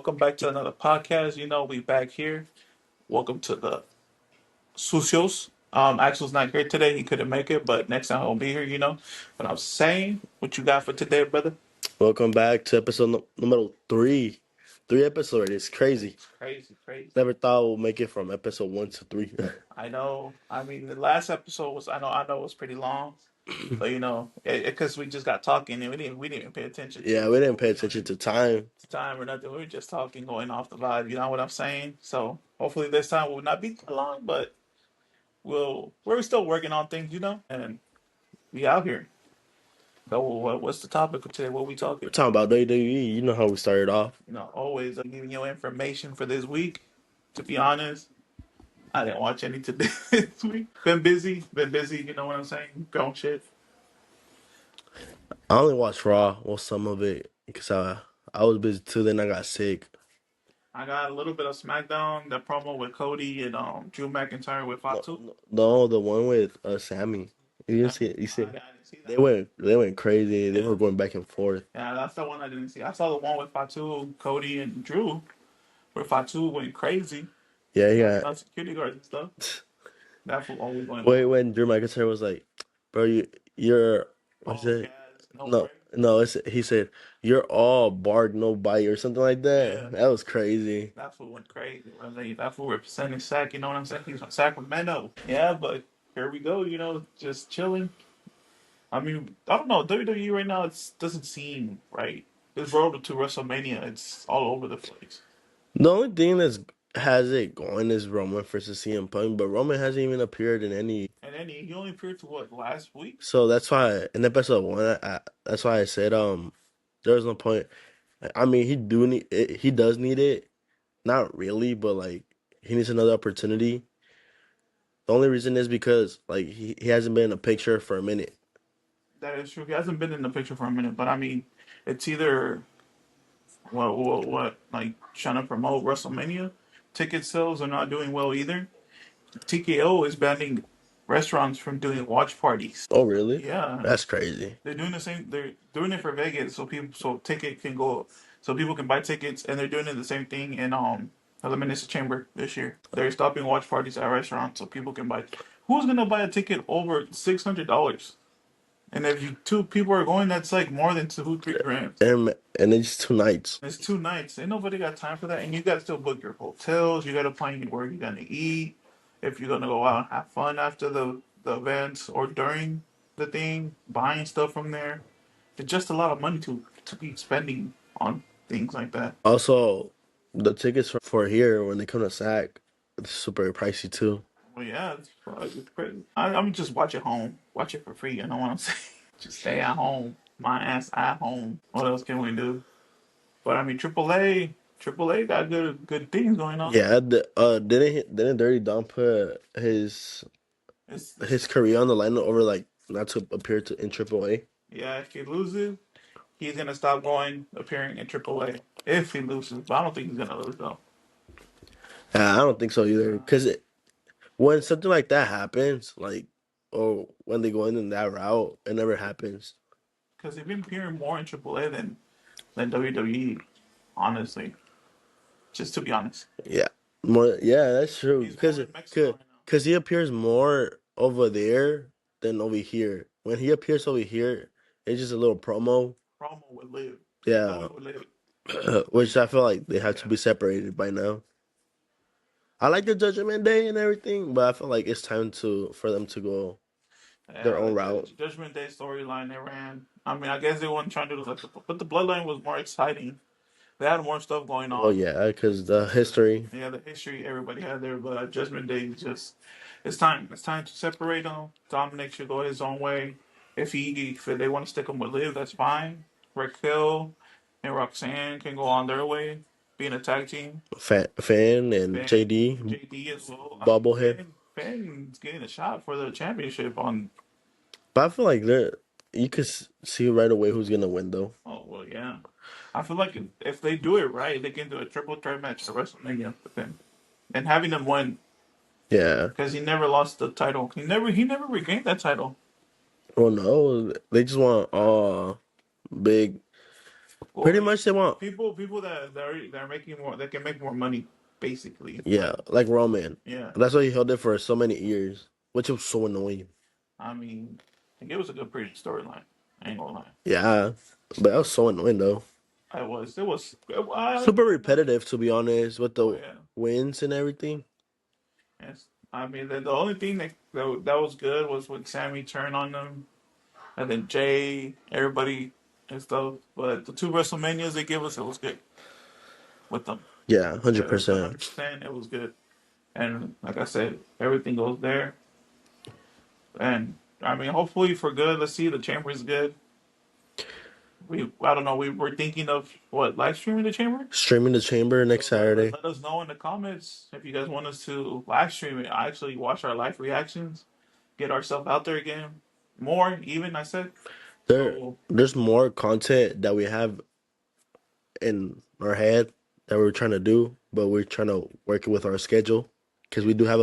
welcome back to another podcast. We back here. Welcome to the Sucios. Axel's not here today. He couldn't make it, but next time he'll be here. But I'm saying, what you got for today, brother? Welcome back to episode number three. Three episodes. It's crazy. Crazy, crazy. Never thought we'll make it from episode 1 to 3. I know. I mean, the last episode was. I know it was pretty long, but because we just got talking and we didn't even pay attention Yeah, to we didn't pay attention to time. time or nothing. We were just talking, going off the vibe. You know what I'm saying? So hopefully this time will not be too long, but we're still working on things, and we out here. So what's the topic of today? What we talking? We're talking about WWE. You know how we started off. Always giving you information for this week. To be honest, I didn't watch any today this week. Been busy. You know what I'm saying? Grown shit. I only watched Raw, well, some of it, because I was busy too. Then I got sick. I got a little bit of SmackDown, that promo with Cody and Drew McIntyre with Fatu. No, the one with Sammy. You didn't see it. You see I it? didn't see that. They went crazy. They Yeah. were going back and forth. Yeah, that's the one I didn't see. I saw the one with Fatu, Cody, and Drew, where Fatu went crazy. Yeah, yeah. On security guards and stuff. That's what always going Wait, on. when Drew McIntyre was like, "Bro, you're what's Oh, it? yes. No, no, he said, "You're all bark, no bite," or something like that. Yeah. That was crazy. That fool went crazy. That fool representing Sac, you know what I'm saying? He's from Sacramento. Yeah, but here we go, just chilling. I mean, I don't know. WWE right now, it doesn't seem right. This road to WrestleMania, it's all over the place. The only thing that's has it going is Roman versus CM Punk, but Roman hasn't even appeared in any. And then he only appeared to what, last week? So that's why in episode 1, that's why I said there was no point. I mean, he does need it, not really, but like he needs another opportunity. The only reason is because like he hasn't been in a picture for a minute. That is true. He hasn't been in the picture for a minute, but I mean, it's either what, like trying to promote WrestleMania. Ticket sales are not doing well either. TKO is banning restaurants from doing watch parties. Oh, really? Yeah, That's crazy. they're doing the same. They're doing it for Vegas, so ticket can go, so people can buy tickets, and they're doing it the same thing in Elimination Chamber this year. They're stopping watch parties at restaurants so people can buy. Who's gonna buy a ticket over $600? And if two people are going, that's like more than 2-3 grand. And it's 2 nights. It's 2 nights. Ain't nobody got time for that. And you got to still book your hotels. You got to plan where you're gonna eat. If you're gonna go out and have fun after the events or during the thing, buying stuff from there. It's just a lot of money to be spending on things like that. Also, the tickets for here when they come to SAC, it's super pricey too. Well, yeah, it's crazy. I'm just watch at home. Watch it for free. You know what I'm saying? Just stay at home. My ass at home. What else can we do? But I mean, AAA got good things going on. Yeah, didn't Dirty Don put his career on the line over like not to appear in AAA? Yeah, if he loses, he's gonna stop appearing in AAA. If he loses, but I don't think he's gonna lose though. I don't think so either. Because when something like that happens, like or when they go in that route, it never happens. Because he's been appearing more in AAA than WWE, honestly. Just to be honest. Yeah, more. Yeah, that's true. He's more in Mexico right now. Because he appears more over there than over here. When he appears over here, it's just a little promo. Promo would live. Yeah, Promo would live. which I feel like they have to be separated by now. I like the Judgment Day and everything, but I feel like it's time for them to go their own route. Judgment Day storyline they ran. I mean, I guess they weren't trying to do like, but the Bloodline was more exciting. They had more stuff going on. Oh yeah, because the history. Yeah, the history everybody had there, but Judgment Day is just it's time. It's time to separate them. Dominic should go his own way. If they want to stick him with Liv, that's fine. Raquel and Roxanne can go on their way, being a tag team. Fan and JD. JD as well. Bobblehead. Fan's getting a shot for the championship on. But I feel like you could see right away who's gonna win though. Oh well, yeah. I feel like if they do it right, they can do a triple threat match at WrestleMania with him, and having them win. Yeah, because he never lost the title. He never regained that title. Well, no, they just want big Well, Pretty much they want, people that are making more, that can make more money, basically. yeah, Like, like Roman. yeah, That's why he held it for so many years, which was so annoying. I mean, I think it was a good, pretty storyline. I ain't gonna lie. Yeah, but that was so annoying though. It was. I Super enjoyed that. repetitive, to be honest, with Oh the yeah, wins and everything. yes. I mean, the only thing that was good was when Sammy turned on them, and then Jay, everybody and stuff. But the two WrestleManias they gave us, it was good with them. Yeah, Yeah, hundred it was percent. 100%. It was good, and like I said, everything goes there. And I mean, hopefully for good. Let's see, the chamber is good. I don't know. We were thinking of what, live streaming the chamber. Streaming the chamber next So Saturday. let us know in the comments if you guys want us to live stream it. Actually, watch our live reactions, get ourselves out there again, more even. I said There, so. there's more content that we have in our head that we're trying to do, but we're trying to work it with our schedule because we do have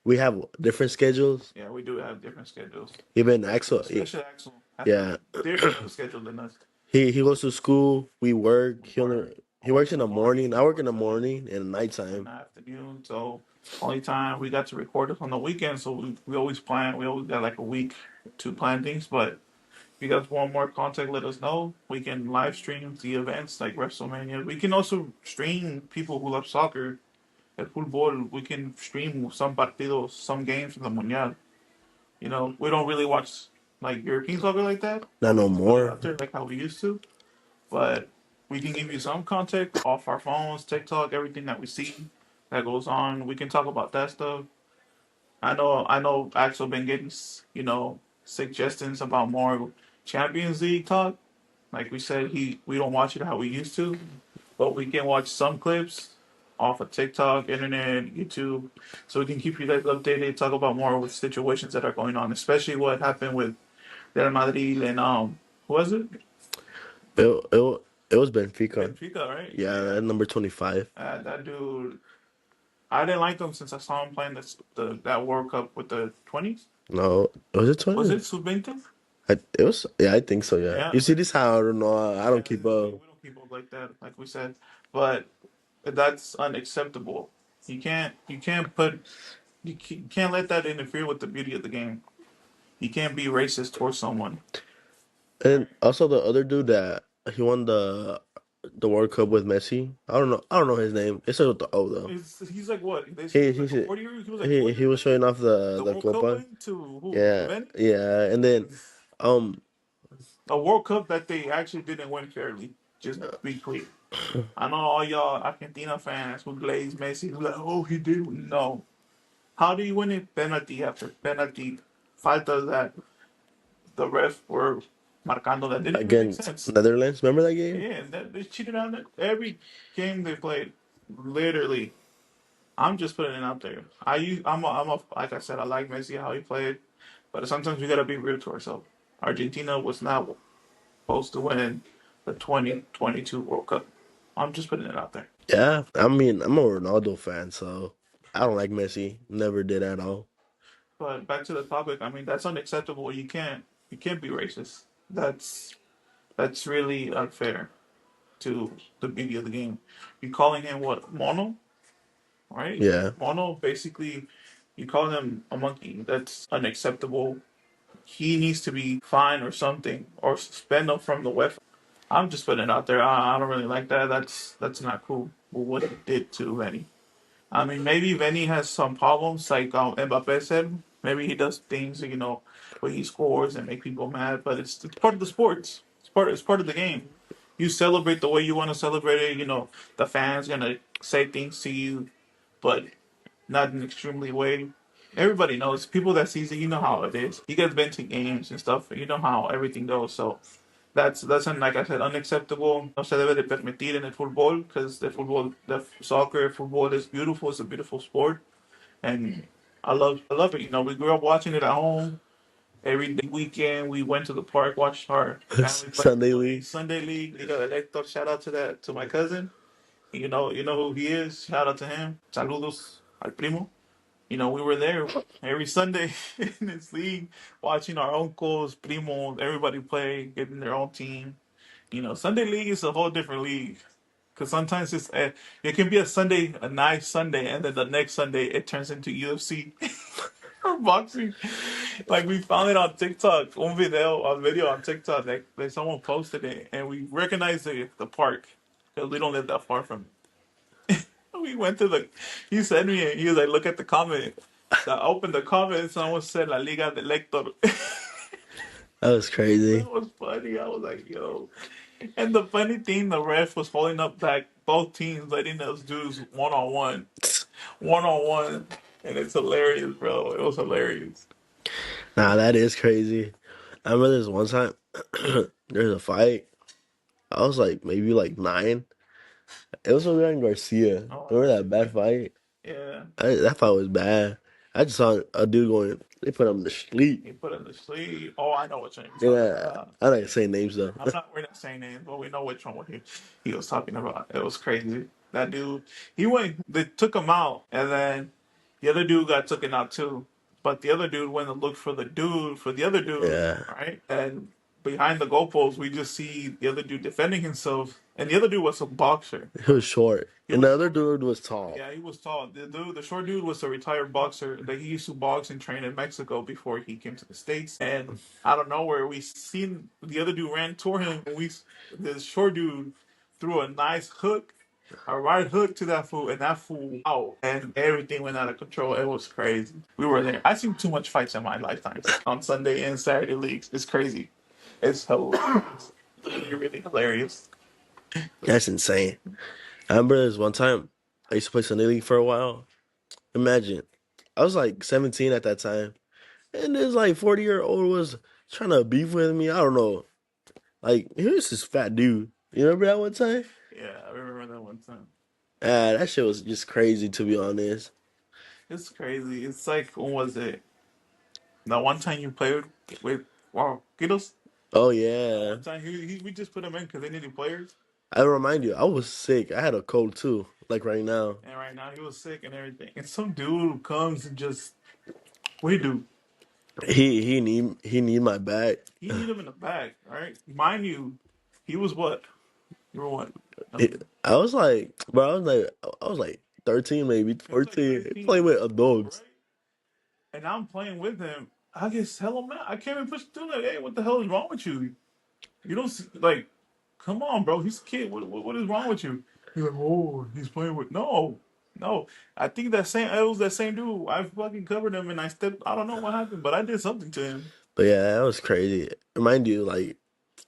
we have different schedules. Yeah, we do have different schedules. Even Especially, Axel, especially Axel has a yeah, different schedule than us. he goes to school. We work. Work. He I work works in in the the morning. morning. I He work in works the morning and in nighttime. the afternoon. So only time we got to record it on the weekend. So we always plan. We always got like a week to plan things. But if you guys want more content, let us know. We can live stream the events like WrestleMania. We can also stream people who love soccer at football. We can stream some partidos, some games from the Mundial. You know, we don't really watch like European soccer like that. Not We no just put it more. out there like how we used to. But we can give you some context off our phones, TikTok, everything that we see that goes on. We can talk about that stuff. I know. Axel been getting, suggestions about more Champions League talk. Like we said, we don't watch it how we used to, but we can watch some clips off of TikTok, internet, YouTube, so we can keep you guys updated. Talk about more with situations that are going on, especially what happened with Real Madrid and who was it? It was Benfica. Benfica, right? Yeah, Yeah. at number 25. That dude, I didn't like him since I saw him playing that World Cup with the 20s. No, was it Was 20? it Sub-20? It was. Yeah, I think so. Yeah. Yeah. You see this? How I don't know. I Yeah, don't keep up. we don't keep up like that, like we said. But that's unacceptable. You can't let that interfere with the beauty of the game. You can't be racist towards someone. And also the other dude that he won the World Cup with Messi. I don't know. I don't know his name. It starts with the O though. He's like what? They said he He was he like a should- 40 year. He was like 40 he years was old. showing off The the World Cup Copa. win to who? Yeah, Juventus. yeah. And then um A World Cup that they actually didn't win fairly. Just to be clear. I know all y'all Argentina fans who glaze Messi who like, oh, he did. No. How do you win it? Penalty after penalty. Faltas that the ref were marcando that didn't even make against sense. Netherlands. Remember that game? Yeah, they cheated on it. Every game they played. Literally. I'm just putting it out there. Like I said, I like Messi, how he played. But sometimes we got to be real to ourselves. Argentina was not supposed to win the 2022 World Cup. I'm just putting it out there. Yeah. I mean, I'm a Ronaldo fan, so I don't like Messi. Never did at all. But back to the topic, I mean that's unacceptable. You can't be racist. That's really unfair to the beauty of the game. You calling him what, mono, right? Yeah. Mono, basically, you call him a monkey. That's unacceptable. He needs to be fined or something, or suspend him from the UEFA. I'm just putting it out there. I don't really like that. That's not cool. What he did to Lenny. I mean, maybe Vinny has some problems, like Mbappe said. Maybe he does things, where he scores and make people mad. But it's part of the sports. It's part of the game. You celebrate the way you want to celebrate it. The fans gonna say things to you, but not in an extremely way. Everybody knows. People that sees it, you know how it is. You guys been to games and stuff. You know how everything goes. So like I said, unacceptable. No se debe de permitir en el fútbol because the soccer, football is beautiful. It's a beautiful sport, and I love it. We grew up watching it at home. Every weekend we went to the park, watched our family Sunday play League. Sunday League. Liga de Elector. Shout out to my cousin. You know who he is. Shout out to him. Saludos al primo. We were there every Sunday in this league, watching our uncles, primos, everybody play, getting their own team. Sunday league is a whole different league. Because sometimes it can be a nice Sunday, and then the next Sunday it turns into UFC or boxing. Like we found it on TikTok, a video on TikTok that someone posted it, and we recognized the park because we don't live that far from it. We went to he sent me, and he was like, "Look at the comment." So I opened the comment, and someone said "La Liga del Lector." That was crazy. That was funny. I was like, "Yo." And the funny thing, the ref was holding up back both teams, letting us do one on one, and it's hilarious, bro. It was hilarious. Nah, that is crazy. I remember this one time there's a fight. I was like maybe like 9. It was with Ryan Garcia. Oh, I Remember got that you. bad fight? Yeah, That fight was bad. I just saw a dude going. They put him to sleep. he put in the sleeve. Oh, I know what you're talking Yeah, about. I don't say names though. We're not saying names, but we know which one he was talking about. It was crazy. That dude, he went. They took him out, and then the other dude got taken out too. But the other dude went and looked for the other dude, Yeah, right? And behind the goalpost, we just see the other dude defending himself, and the other dude was a boxer. he was short, He and was the other short. dude was tall. Yeah, he was tall. The short dude was a retired boxer that he used to box and train in Mexico before he came to the States. And out of nowhere, we seen the other dude ran toward him, and the short dude threw a nice hook, a right hook to that fool, and that fool out, and everything went out of control. It was crazy. We were there. I seen too much fights in my lifetime on Sunday and Saturday leagues. It's crazy. It's hilarious. Really, really hilarious. That's insane. I remember this one time I used to play Sunday League for a while. Imagine, I was like 17 at that time, and this like 40-year-old was trying to beef with me. I don't know. Like, here's this fat dude. You remember that one time? Yeah, I remember that one time. That shit was just crazy, to be honest. It's crazy. It's like, when was it? That one time you played with Wow Kitos? Oh That yeah. one time we just put him in because they needed players, I remind you, I was sick. I had a cold too, like right now. and right now he was sick and everything. And some dude comes and just what he do? He need my back. He need him in the back, right? Mind you, he was what? You were what? He- I was like, bro, I was like 13, maybe He was like 14, 13, playing with adults. right? And I'm playing with him. I get hella mad. I can't even push through like, hey, what the hell is wrong with you? You don't like, come on, bro. He's a kid. What is wrong with you? He's like, oh, he's playing with no, no. I think it was that same dude. I fucking covered him and I stepped. I don't know what happened, but I did something to him. But yeah, that was crazy. Remind you, like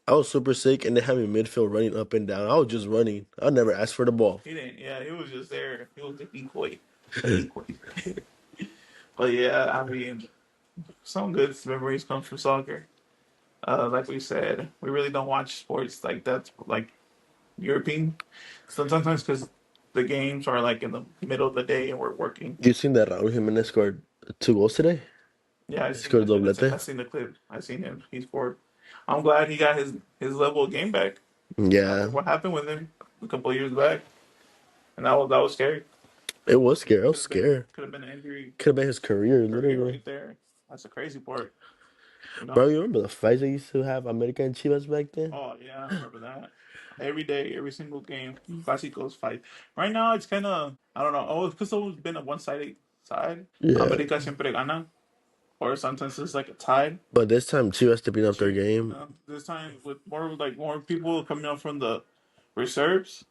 I was super sick, and they had me in midfield running up and down. I was just running. I never asked for the ball. He didn't. Yeah, he was just there. He was the decoy. But yeah, I mean, some good memories come from soccer. Like we said, we really don't watch sports like that, like European. Sometimes because the games are like in the middle of the day and we're working. You seen that Raul Jimenez scored 2 goals today? Yeah, He scored a I doblete. seen the clip. I seen him. He scored. I'm glad he got his level of game back after Yeah, what happened with him a couple of years back, and that was scary. it was scary. I was scared. Could have been an injury Could have been his career, career literally. right there. That's the crazy part, you know. Bro, you remember the fights they used to have America and Chivas back then? Oh yeah, I remember that. Every day, every single game, Clásicos fight. Right now, it's kind of I don't know. Oh, it's because it's been a one-sided side. Yeah, America siempre gana, or sometimes it's like a tie. but this time Chivas stepping up their game. This time with more people coming up from the reserves,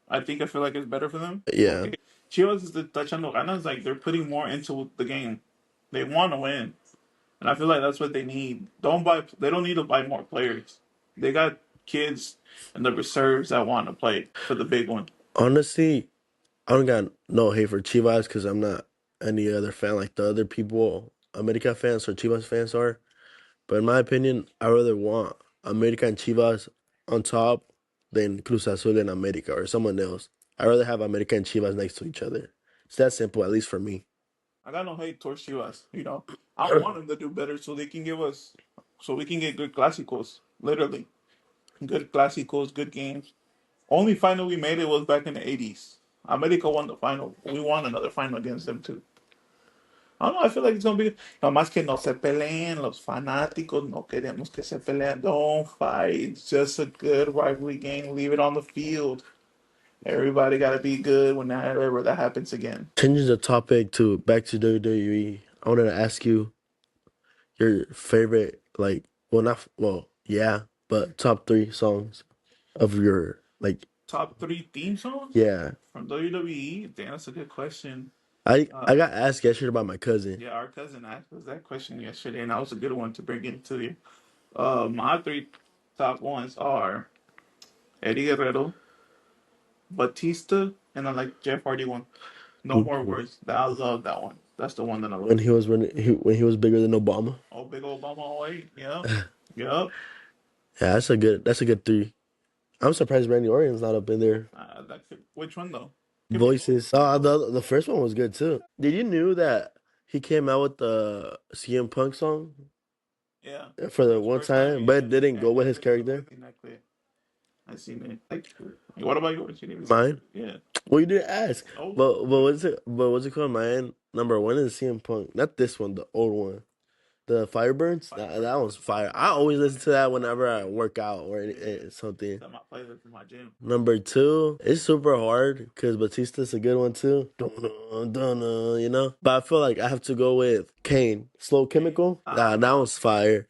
I feel like it's better for them. Yeah, Porque Chivas is the echando ganas, like they're putting more into the game. They want to win, and I feel like that's what they need. They don't need to buy more players. They got kids in the reserves that want to play for the big one. honestly, I don't got no hate for Chivas because I'm not any other fan like the other people, America fans or Chivas fans are. But in my opinion, I rather want America and Chivas on top than Cruz Azul and America or someone else. I rather have America and Chivas next to each other. It's that simple, at least for me. I got no hate towards Chivas. I want them to do better so they can give us, so we can get good clásicos. Literally, good clásicos, good games. Only final we made it was back in the 80s. America won the final. We won another final against them too. I don't know. I feel like it's gonna be. Nomás que no se peleen, los fanáticos no queremos que se peleen. Don't fight. It's just a good rivalry game. Leave it on the field. Everybody got to be good when that happens again. Changing the topic to back to WWE, I wanted to ask you your favorite, like, well, not, well, yeah, but top three songs of your, like, Top three theme songs yeah. from WWE. Damn, that's a good question. I got asked yesterday by my cousin. Yeah, our cousin asked us that question yesterday, and that was a good one to bring into you. My three top ones are Eddie Guerrero, Batista, and I like Jeff Hardy one. No more words. I love that one. That's the one that I When love. he was when he was bigger than Obama. Oh, big Obama, oh wait, yep, Yeah, yep. that's a good three. I'm surprised Randy Orton's not up in there. Which one though? Give me both. Voices. Give me both. The first one was good too. Did you knew that he came out with the CM Punk song Yeah, for for the his one first time, time, but it didn't and go with his never did character? exactly. I seen it. Like, what about yours? You didn't even say Mine. it. Yeah. Well, you didn't ask. Oh, But what's it? But what's it called? Mine number one is CM Punk. Not this one, the old one. The Firebirds. That Firebird. one's fire. I always listen to that whenever I work out or Yeah. something. That's my playlist in my gym. Number two, it's super hard because Batista's a good one too. Dun-dun, dun-dun, you know? But I feel like I have to go with Kane. Slow Okay. Chemical. I That love one's fire.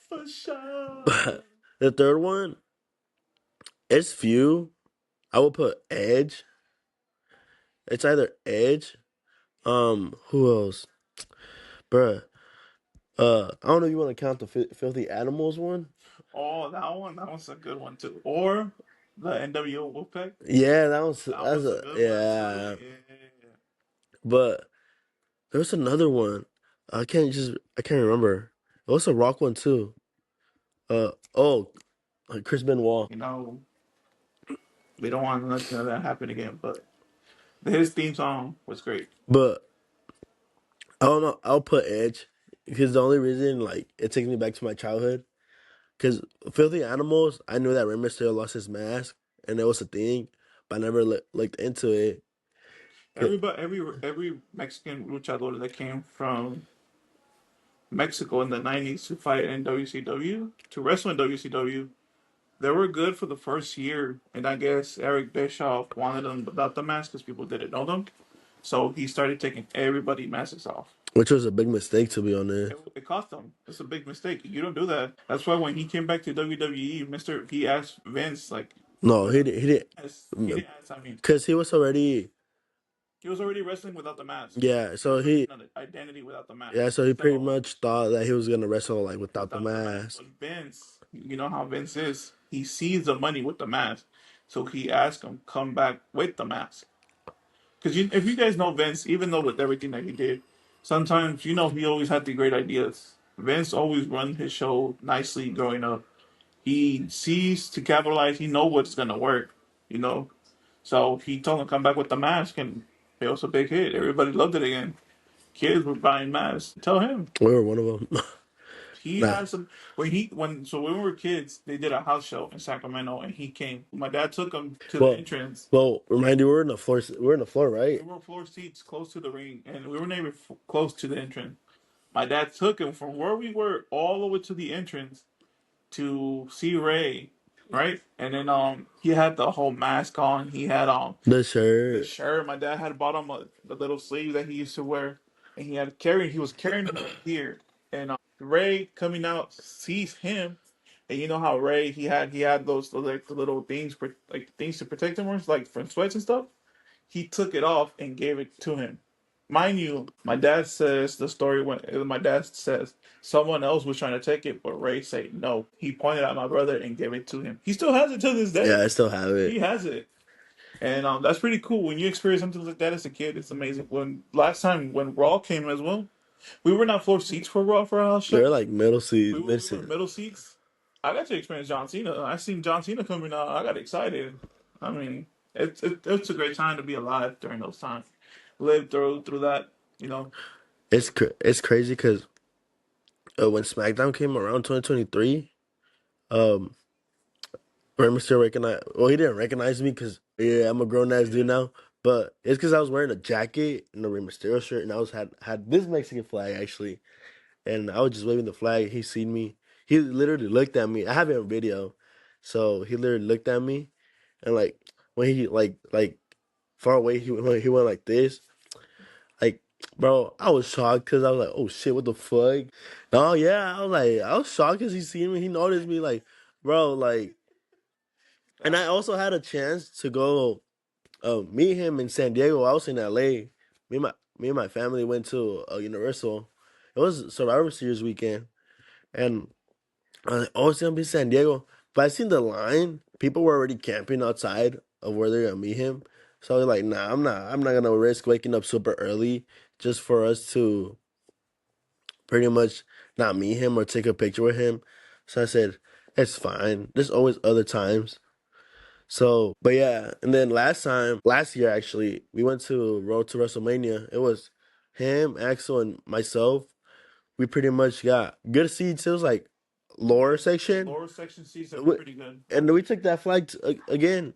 for sure. But the third one, it's few. I will put Edge. It's either Edge. Who else? Bruh. I don't know if you want to count the Filthy Animals one. Oh, that one. That one's a good one too. Or the NWO Wolfpack. Yeah, That that's was a a good one too. yeah. Yeah. But there's another one. I can't remember. It was a rock one too. Oh, like Chris Benoit. You know, we don't want nothing of that happen again. But his theme song was great. But I don't know. I'll put Edge because the only reason like it takes me back to my childhood. Because Filthy Animals, I knew that Rey Mysterio lost his mask and it was a thing, but I never looked into it. 'Cause- Every Mexican luchador that came from Mexico in the '90s to fight in WCW to wrestle in WCW, they were good for the first year, and I guess Eric Bischoff wanted them without the mask because people didn't know them. So he started taking everybody masks off. Which was a big mistake to be honest. It cost him. It's a big mistake. You don't do that. That's why when he came back to WWE, he asked Vince like, No, he he didn't ask. I mean, because he was already he was already wrestling without the mask. yeah. He was So already he in an identity without the mask. yeah. So he pretty So much thought that he was gonna wrestle like without the without the mask. mask. But Vince, you know how Vince is. He sees the money with the mask, so he asked him come back with the mask. Because if you guys know Vince, even though with everything that he did, sometimes he always had the great ideas. Vince always run his show nicely growing up. He sees to capitalize. He know what's gonna work. You know, so he told him come back with the mask, and it was a big hit. Everybody loved it again. Kids were buying masks. Tell him. We were one of them. He Nah. had some when we were kids, they did a house show in Sacramento, and he came. My dad took him to the Well, entrance. remind you, we're in the floor. We're in the floor, We right? were floor seats close to the ring, and we were never close to the entrance. My dad took him from where we were all the way to the entrance to see Ray, right? And then he had the whole mask on. He had The the shirt. shirt. My dad had bought him the little sleeve that he used to wear, and he was carrying it here. Ray coming out sees him, and you know how Ray he had those like the little things like things to protect him, like from sweats and stuff. He took it off and gave it to him. Mind you, my dad says the story when my dad says someone else was trying to take it, but Ray said no. He pointed at my brother and gave it to him. He still has it to this Yeah, day. I still have He it. has it. And that's pretty cool. When you experience something like that as a kid, it's amazing. When last time when Raw came as well, we were not floor seats for Raw for our house They're show. like middle seat, We mid were seat. middle seats. I got to experience John Cena. I seen John Cena coming out. I got excited. I mean, it's a great time to be alive during those times. Live through that. You know, It's crazy because when SmackDown came around 2023, um, Rey Mysterio recognized. Well, he didn't recognize me because yeah, I'm a grown ass dude now. But it's because I was wearing a jacket and a Rey Mysterio shirt, and I was had this Mexican flag actually, and I was just waving the flag. He seen me. He literally looked at me. I have it on video, so he literally looked at me, and like when he like far away, he went like this, like. Bro, I was shocked because I was like, "Oh shit, what the fuck?" Oh yeah, I was shocked because he seen me. He noticed me, like, bro, like, and I That's also had a chance to go meet him in San Diego. I was in LA. Me and my family went to Universal. It was Survivor Series weekend, and I was like, "Oh, it's gonna be San Diego." But I seen the line. People were already camping outside of where they're gonna meet him. So I was like, "Nah, I'm not. I'm not gonna risk waking up super early just for us to pretty much not meet him or take a picture with him." So I said, "It's fine. There's always other times." So, but yeah, and then last year actually, we went to Road to WrestleMania. It was him, Axel, and myself. We pretty much got good seats. It was like lower yeah. section, Lower section seats are We- pretty good. and we took that flight again,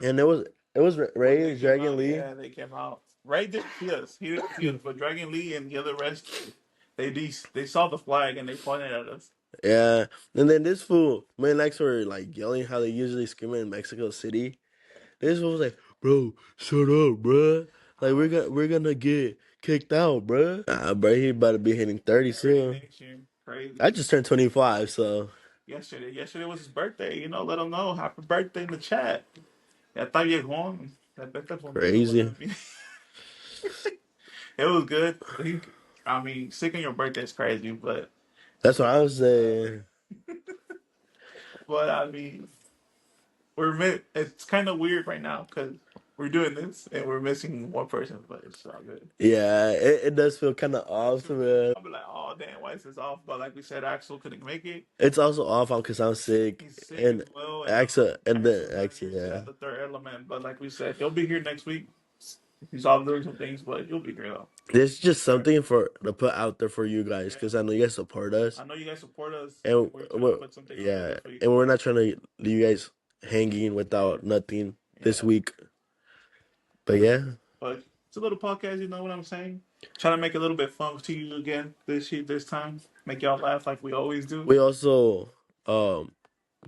and it was When they Ray, came Dragon out, Lee. yeah, they came out. Ray didn't see us. He didn't see us, but Dragon Lee and the other rest, they saw the flag and they pointed at us. Yeah, and then this fool, me and Lex were like yelling how they usually scream in Mexico City. This fool was like, "Bro, shut up, bruh. Like Uh, we're gonna get kicked out, bruh." Nah, bro, he about to be hitting 30 30 soon. next year, crazy. I just turned 25, so Yesterday was his birthday. You know, let him know happy birthday in the chat. Ya está viejón. Respeta conmigo, but I crazy. mean, it was good. I mean, sick on your birthday is crazy, That's what but I was saying. but I mean, it's kind of weird right now because we're doing this and we're missing one person, but it's all good. Yeah, it does feel kind of off to me. I'll be like, oh damn, why is this off? But like we said, Axel couldn't make it. It's also off because I'm sick He's sick as and well, and AXA and then Axel's not AXA, here. Yeah, yeah. the third element. But like we said, he'll be here next week. He's off doing some things, but he'll be here though. This is just Sure. something for to put out there for you guys Yeah, because I know you guys support us I know you guys support us, and and we're trying to put something out there yeah, just for you and we're guys. not trying to leave you guys hanging Yeah, without nothing this yeah. week. But But yeah, but it's a little podcast. You know what I'm saying? Trying to make it a little bit fun to you again this time. Make y'all laugh like we always do. we also um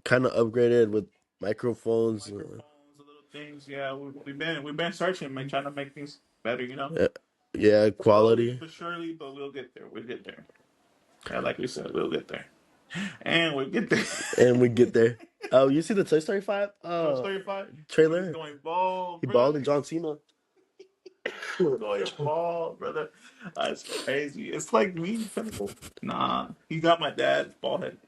kind of upgraded with microphones. Microphones, the little things. Yeah, we've been searching, man, trying to make things better. You know, Uh, yeah, slowly quality, but surely, but we'll get there. We'll get there. Yeah, like we said, we'll get there, and we'll get there. and we get there. Oh, you see the Toy Story 5 Toy Story 5, when he's trailer? going bald, He bro. balled in John Cena. He's going bald, brother. That's crazy. It's like me, Pinnacle. Nah, he got my dad's bald head.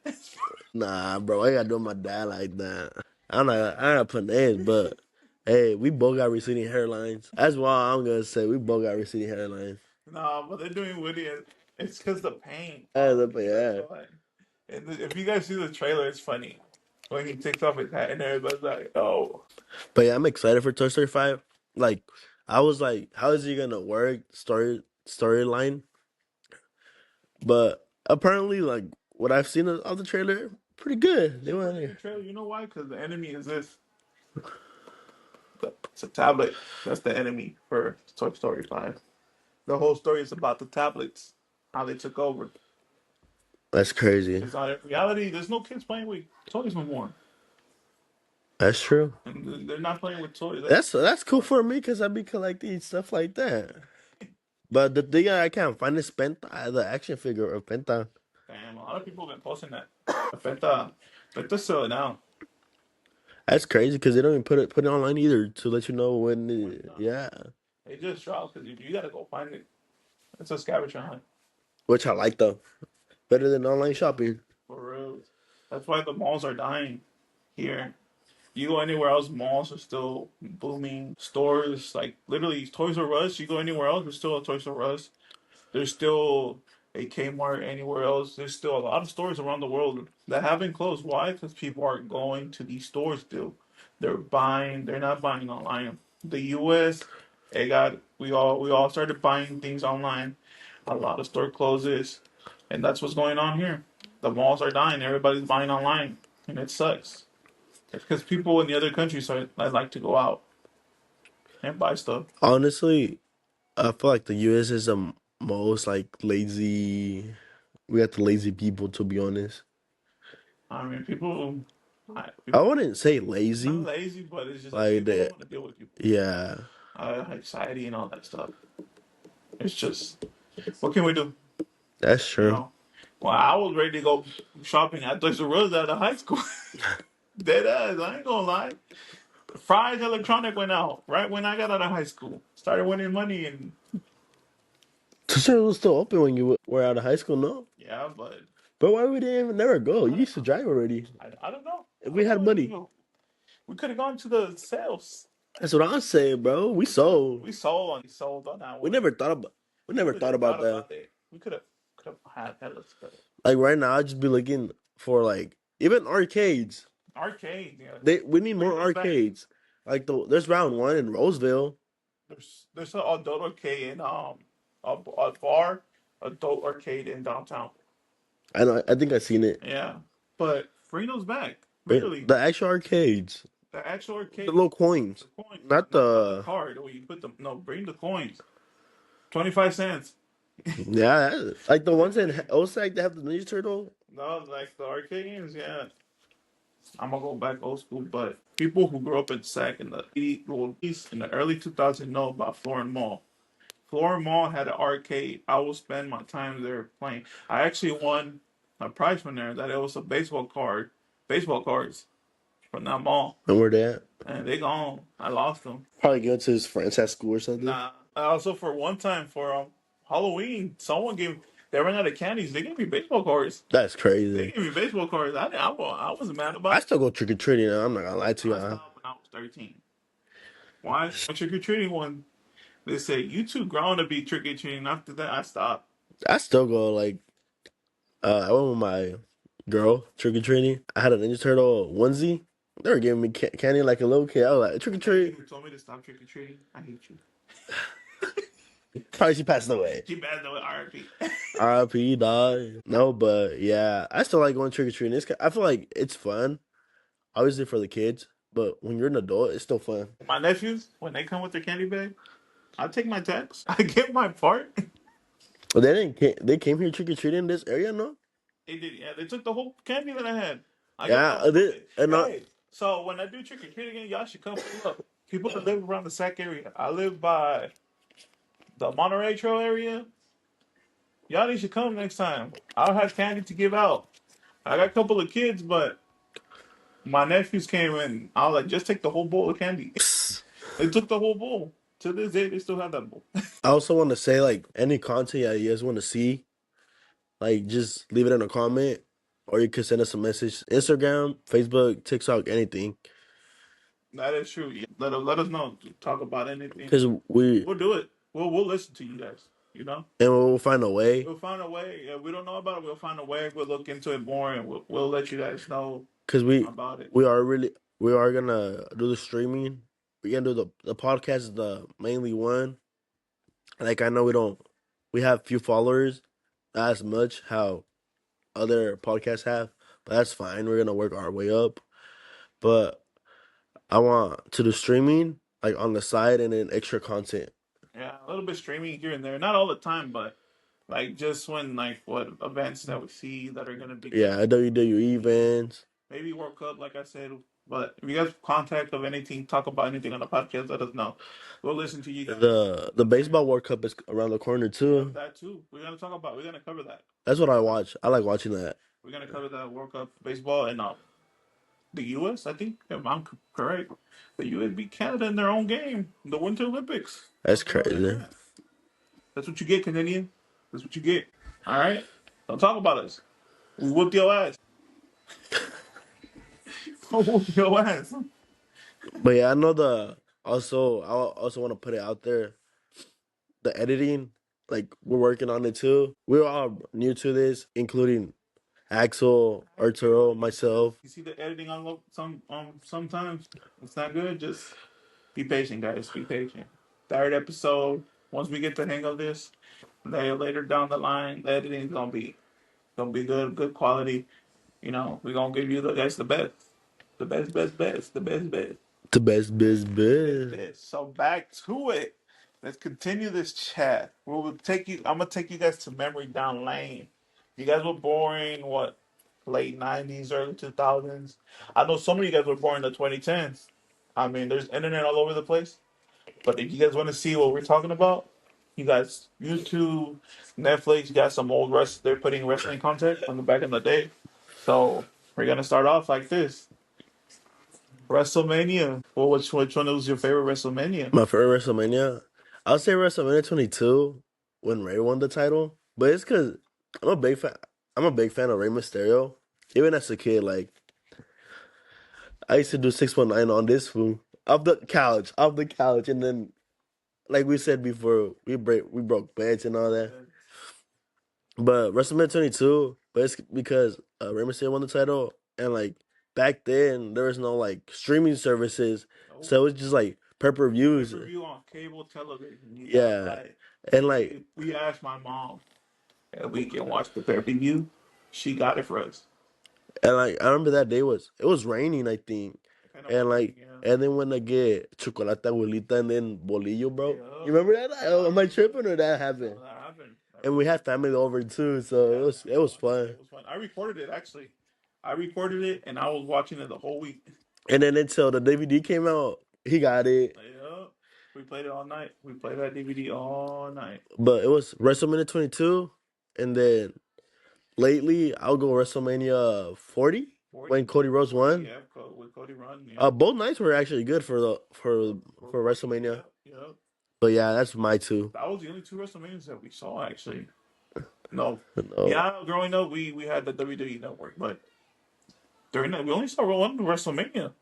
Nah, bro, I gotta do my dad like that. I'm not putting names, but hey, we both got receding hairlines. That's why I'm gonna say we both got receding hairlines. Nah, but they're doing Woody. It's because the paint. That's Yeah. why. And if you guys see the trailer, it's funny when he takes off his hat and everybody's like, "Oh, But yeah, I'm excited for Toy Story 5. Like, I was like, how is he gonna work storyline? But apparently, like what I've seen of the trailer, pretty good. it's They a pretty were good trailer." You know why? Because the enemy is this. It's a tablet. That's the enemy for Toy Story 5. The whole story is about the tablets, how they took over. that's crazy. It's not in reality. There's no kids playing with toys no more, That's true. and they're not playing with toys. That's cool for me because I be collecting stuff like that. But the thing I can't find is Penta, the action figure of Penta. Damn, a lot of people have been posting that. Fenta, Fenta's selling out. That's crazy because they don't even put it online either to let you know when. When it's done. Yeah, It just dropped because you gotta go find it. It's a scavenger hunt which I like though. Better than online shopping. for real. That's why the malls are dying here. You go anywhere else, malls are still booming. Stores like literally Toys R Us. You go anywhere else, there's still a Toys R Us. There's still a Kmart anywhere else. There's still a lot of stores around the world that haven't closed. Why? Because people are going to these stores still. They're buying. They're not buying online. The U.S. We all started buying things online. A lot of store closes, and that's what's going on here. The malls are dying. Everybody's buying online, and it sucks. It's because people in the other countries are like to go out and buy stuff. Honestly, I feel like the US is the most like lazy. We got the lazy people, to be honest. I mean, people, I people wouldn't say not lazy. lazy, but it's just like Like people don't the want to deal with people. yeah, Anxiety and all that stuff. It's just what can we do? that's You true. know. Well, I was ready to go shopping at Toys R Us out of high school. Dead ass. I ain't gonna lie. Fry's Electronic went out right when I got out of high school. Started winning money and Tootsie was still open when you were out of high school, no? yeah, but But why we didn't even never go? I You don't, used to drive already. I don't know. If I we don't know had where we money. go. We could have gone to the sales. That's what I'm saying, bro. We sold. We sold on that We one. never thought about. We We never thought legit about thought that. about it. We could have had hella stuff. Like right now, I just be looking for like even arcades. Arcade, yeah. We need Bring more those back. arcades. Like there's round one in Roseville. There's an adult arcade in a bar adult arcade in downtown. I know. I think I seen it. Yeah, but bring those back. The Literally, actual arcades, the actual the arcade, little coins, the coins, not not the the. card where you put them. No, bring the coins. 25 cents. Yeah, like the ones in Literally. Osag that have the Ninja Turtle. No, like the arcade games. Yeah, I'm gonna go back old school, but people who grew up in Sac in the 80s, well, at least in the early 2000s know about Florin Mall. Florin Mall had an arcade. I will spend my time there playing. I actually won a prize from there that it was a baseball cards from that mall, And where they at? and they gone. I lost them. Probably go to his friends at school or something. Nah. Also, for one time for Halloween, someone gave. They ran out of candies. They gave me baseball cards. That's They crazy. gave me baseball cards. I wasn't mad I about it. still go trick or treating. I'm not gonna lie to I you. stopped when I was 13. Why? My trick or treating one. They say you too grown to be trick or treating. After that, I stopped. I still go like I went with my girl trick or treating. I had a Ninja Turtle onesie. They were giving me candy like a little kid. I was like trick or The lady treat. who told me to stop trick or treating, I hate you. Probably she passed away. She bad though with RP. R.I.P. Dog. No, but yeah, I still like going trick or treating. I feel like it's fun, obviously for the kids. But when you're an adult, it's still fun. My nephews, when they come with their candy bag, I take my tax. I get my part. But they didn't. They came here trick or treating in this area, no? They did, yeah. They took the whole candy that I had. I got the Yeah, whole of it. and not. Hey, so when I do trick or treat again, y'all should come pull up. People that live around the Sac area. I live by the Monterey Trail area. Y'all need to come next time. I'll have candy to give out. I got a couple of kids, but my nephews came in. I was like, just take the whole bowl of candy. They took the whole bowl. To this day, they still have that bowl. I also want to say like any content that you guys want to see, like just leave it in a comment, or you could send us a message. Instagram, Facebook, TikTok, anything. That is true. Yeah. Let us know. Talk about anything. Because we We'll do it. We'll listen to you guys. You know, and we'll find a way. we'll find a way. If we don't know about it, we'll find a way. We'll look into it more, and we'll let you guys know Because about it. we are really we are gonna do the streaming. We're gonna do the podcast is the mainly one. Like I know we have few followers, not as much how other podcasts have, but that's fine. We're gonna work our way up. But I want to do streaming like on the side and then extra content. Yeah, a little bit streaming here and there. Not all the time, but like just when like what events that we see that are gonna be good. Yeah, WWE events. Maybe World Cup, like I said. But if you guys contact of anything, talk about anything on the podcast, let us know. We'll listen to you guys. The baseball World Cup is around the corner Yep, too. that too. We're gonna cover that. That's what I watch. I like watching that. We're gonna cover that World Cup baseball and the U.S. I think if I'm correct, the U.S. beat Canada in their own game, the Winter Olympics. That's Something like crazy. that. That's what you get, Canadian. That's what you get. All right. Don't talk about us. We whooped your ass. We'll whoop your ass. But yeah, I know I also want to put it out there. The editing, like we're working on it too. We're all new to this, including Axel, Arturo, myself. You see the editing on sometimes it's not good. Just be patient, guys. Be patient. Third episode. Once we get the hang of this, later down the line, the editing's gonna be good quality. You know, we're gonna give you the best, the best, best, the best, best. The best. This. So back to it. Let's continue this chat. We'll take you. I'm gonna take you guys to memory down lane. You guys were born what? Late '90s, early 2000s. I know some of you guys were born in the 2010s. I mean, there's internet all over the place. But if you guys want to see what we're talking about, you guys YouTube, Netflix got some old rest. They're putting wrestling content from the back in the day. So we're gonna start off like this. WrestleMania. Well, which one was your favorite WrestleMania? My favorite WrestleMania, I'll say WrestleMania 22 when Ray won the title, but it's because I'm a big fan. I'm a big fan of Rey Mysterio. Even as a kid, like I used to do 619 on this fool off the couch, and then like we said before, we broke beds and all that. But WrestleMania 22, but it's because Rey Mysterio won the title, and like back then there was no like streaming services, Oh, so it was just like pay per pay views. per view on cable television. You got it Yeah, right. and like We asked my mom if we can watch the pay per view. She got it for us. I remember that day it was raining, I think, It kind of was and raining, like yeah. and then when I get chocolate abuelita and then bolillo, bro. Yeah. You remember that? Am I tripping or that No, happened? that happened. That And we really had family over too, so yeah, it we was watched it. fun. It was fun. I recorded it actually. I recorded it and I was watching it the whole week. And then until the DVD came out, he got it. Yeah. We played it all night. We played that DVD all night. But it was WrestleMania 22, and then lately I'll go WrestleMania 40 when 40? Cody Rhodes 40, won. yeah. With Cody Run, yeah. Both nights were actually good for 40, WrestleMania. yeah, yeah. But yeah, that's my two. That was the only two WrestleManias that we saw actually. No. No. Yeah, growing up we had the WWE network, but during that we only saw one WrestleMania.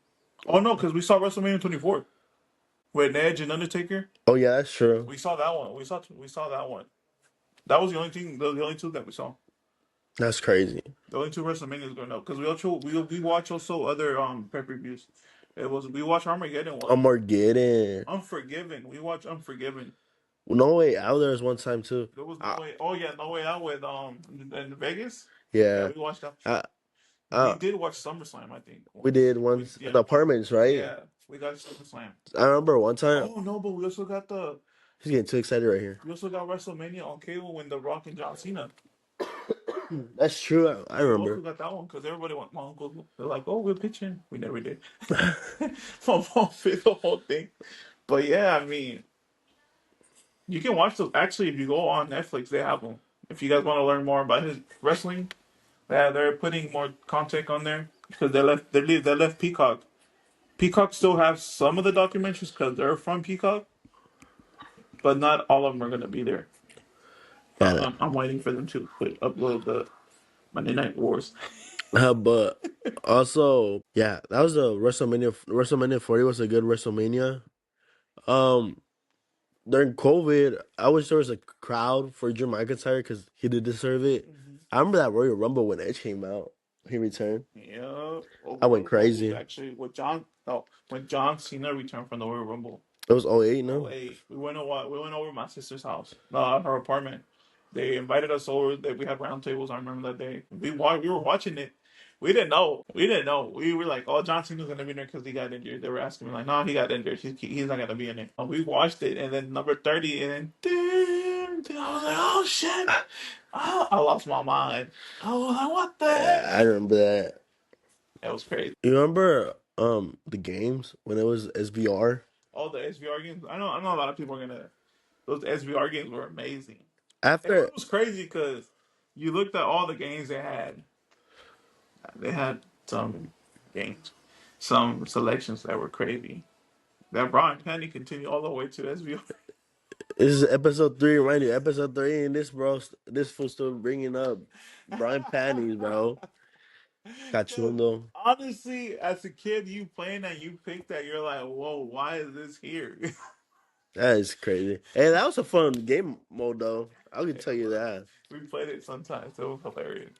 Oh no, because we saw WrestleMania 24 with Edge and Undertaker. Oh yeah, that's true. We saw that one. We saw that one. That was the only thing. The only two that we saw. That's crazy. The only two WrestleManias going up because we watch also other pay per views. It was we watched Armageddon one. Armageddon. Unforgiven. We watched Unforgiven. No Way Out there was one time too. There was no I, way. Oh yeah, no way out with in Vegas. Yeah, yeah. we watched that. I, We I, did watch SummerSlam. I think we once. did We once at yeah the apartments, right? yeah we got SummerSlam. I remember one time. Oh no, but we also got the He's getting too excited right here. we also got WrestleMania on cable when The Rock and John Cena. That's true. I We also remember. got that one because everybody went. My uncle, they're like, "Oh, we're pitching." We never did. My mom fit the whole thing, but yeah, I mean, you can watch those. Actually, if you go on Netflix, they have them. If you guys want to learn more about his wrestling, they're putting more content on there because they left Peacock. Peacock still has some of the documentaries because they're from Peacock, but not all of them are gonna be there. Yeah. I'm waiting for them to upload the Monday Night Wars. But also, that was a WrestleMania. WrestleMania 40 was a good WrestleMania. Um, During COVID, I wish there was a crowd for Drew McIntyre because he did deserve it. Mhm. I remember that Royal Rumble when Edge came out. He returned. Yeah, I went Royal Rumble crazy. actually with John. No, when John Cena returned from the Royal Rumble. It was '08, Oh, no? hey, we went over to my sister's house, her apartment. They invited us over. That we had round tables. I remember that day. We were watching it. We didn't know. We didn't know. We were like, "Oh, John Cena's gonna be in there because he got injured." They were asking me like, "No, he got injured. He's not gonna be in it." We watched it, and then number 30, and then I was like, "Oh shit!" I lost my mind. I was like, "What the Yeah, heck?" I remember that. That was crazy. You remember the games when it was SVR? All the SVR games. I know a lot of people are gonna. Those SVR games were amazing. And After it was crazy because you looked at all the games they had. They had some games, some selections that were crazy. That Brian Penny continued all the way to SVR. this is episode 3, remind you, episode 3, and this fool still bringing up Brian Panties, bro. Because Cachundo. honestly, as a kid, you playing that, you picked that, you're like, whoa, why is this here? That is crazy. Hey, that was a fun game mode though. I can tell It you was. that. We played it sometimes. It was hilarious.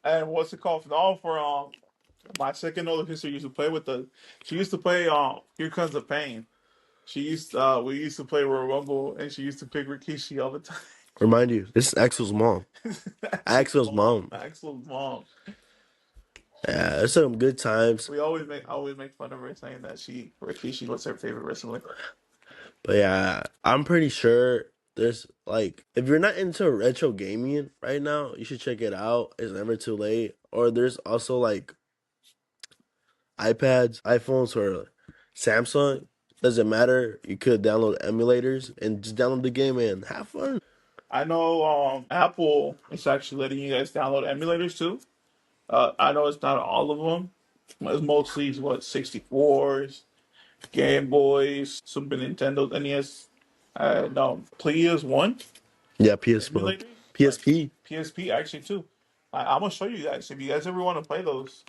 And what's it called? All for my second older sister used to play with the. She used to play Here Comes the Pain. She used we used to play Royal Rumble, and she used to pick Rikishi all the time. Remind you, this is Axel's mom. Axel's Axel's mom. mom. Axel's mom. Yeah, it's some good times. We always make fun of her saying that Rikishi was her favorite wrestler. But yeah, I'm pretty sure there's like if you're not into retro gaming right now, you should check it out. It's never too late. Or there's also like iPads, iPhones, or Samsung. Doesn't matter. You could download emulators and just download the game and have fun. I know Apple is actually letting you guys download emulators too. I know it's not all of them. It's mostly what 64s, Game Boys, Super Nintendo, NES, no, PS1 Yeah, PS1, emulators, like PSP. PSP actually too. I'm gonna show you guys if you guys ever want to play those,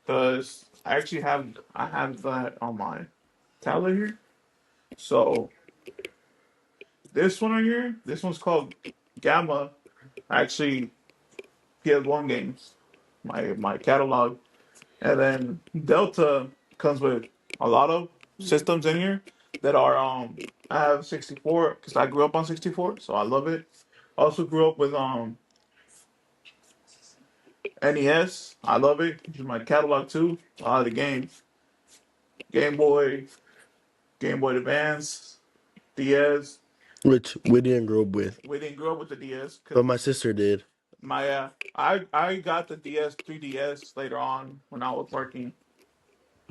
because I have that on my tablet here. So this one right here, this one's called Gamma. Actually, PS1 games, my catalog. And then Delta comes with a lot of systems in here that are I have 64 because I grew up on 64, so I love it. Also grew up with NES. I love it. It's my catalog too. A lot of the games. Game Boy, Game Boy Advance, DS. Which we didn't grow up with, We didn't grow up with the DS but because my sister did. my I got the DS 3DS later on when I was working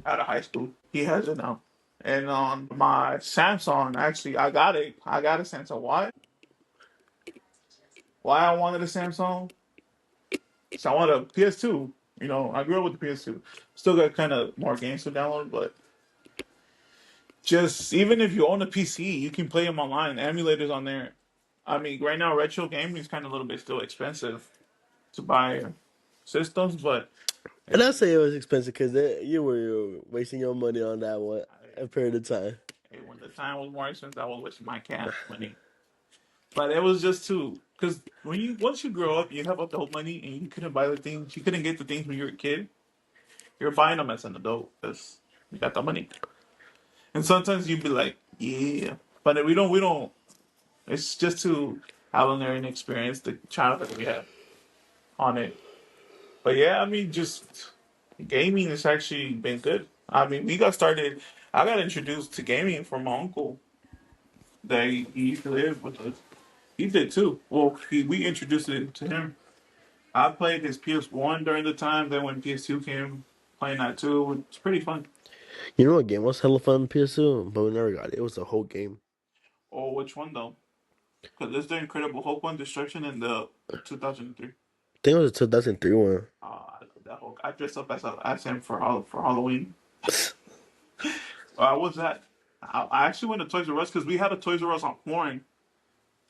out of high school. He has it now. And on my Samsung, actually, I got it. I got a Samsung. Why? Why I wanted a Samsung? So I wanted a PS2. You know, I grew up with the PS2. Still got kind of more games to download, but just even if you own a PC, you can play them online. Emulators on there. I mean, right now retro gaming is kind of a little bit still expensive to buy systems, but And it's, I say it was expensive because you were wasting your money on that one a period of time. when the time was more expensive, I was wasting my cash money. But it was just too because when you once you grow up, you have up the whole money and you couldn't buy the things. You couldn't get the things when you were a kid. You're buying them as an adult because you got the money. And sometimes you'd be like, yeah, but we don't. It's just to have a learning experience the childhood we have on it. But yeah, I mean, just gaming has actually been good. I mean, we got started. I got introduced to gaming from my uncle that he used to live with us. He did too. Well, we introduced it to him. I played his PS1 during the time. Then when PS2 came, playing that too. It's pretty fun. You know what game was hella fun on PS2, but we never got it. It was the whole game. Oh, which one though? Because there's the Incredible Hulk one, Destruction, and the 2003. I think it was a 2003 one. I love that Hulk. I dressed up as him for Halloween. What was that? I actually went to Toys R Us because we had a Toys R Us on Flooring